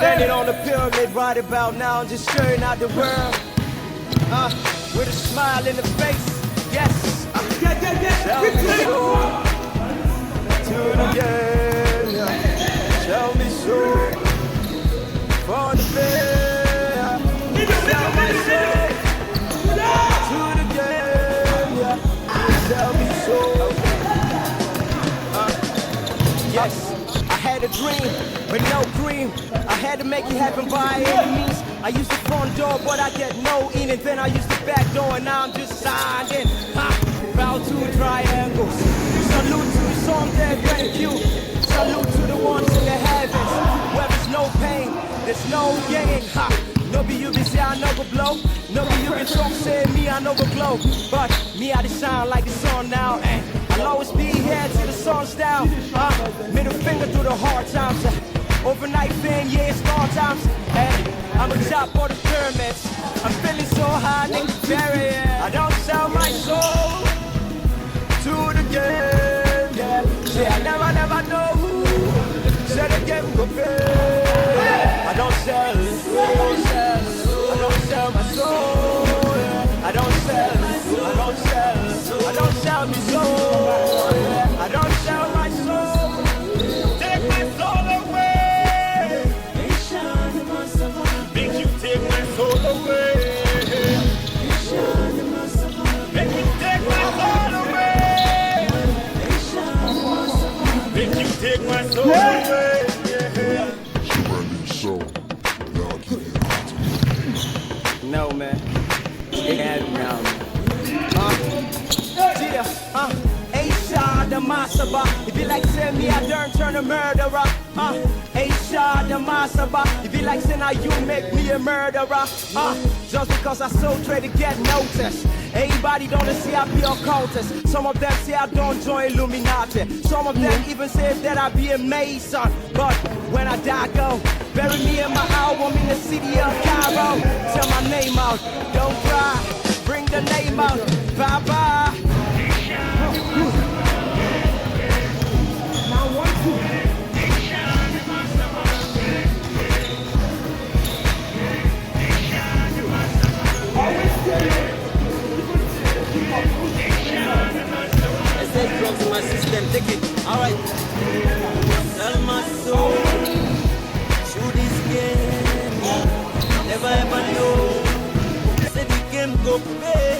Standing on the pyramid right about now, just staring out the world. With a smile in the face. Yes. Tell me so. To the game. Tell me so. For the fair. Tell me so. To the game. Tell me so. Yes. I had a dream, but no cream. I had to make it happen by any means. I used the front door, but I get no in. And then I used the back door, and now I'm just signed in. Bow to triangles. Salute to the song that thank you. Salute to the ones in the heavens. Where there's no pain, there's no gain. No be you be say I never blow. No be you be talk say me I never glow. But me I just shine like the sun now. And I'll always be here till the sun's down. Middle finger through the hard times. Overnight thing, yeah, it's hard times. And I'm a top of the pyramids. I'm feeling so high, nigga, bury it. I don't sell my soul to the game, yeah. Yeah, I never know who said the game go pay. I don't sell my soul, yeah. I don't sell me soul, yeah. I don't sell my soul. Take my soul away. Make you take my soul away. Make you take my soul away. Make you take my soul away. No, man. Yeah, no. A-Shot the Masaba. If you like send me, I don't turn a murderer. A-Shot the Masaba. If you like send now you make me a murderer. Just because I so trade to get noticed. Everybody don't see I be a cultist. Some of them say I don't join Illuminati. Some of them even say that I be a Mason. But when I die, go bury me in my album in the city of Cairo. Tell my name out, don't cry. Bring the name out, bye-bye. Now 1, 2. Drugs in my system, take it. Alright. Sell my soul to this game. Never ever know. Say the game go pay.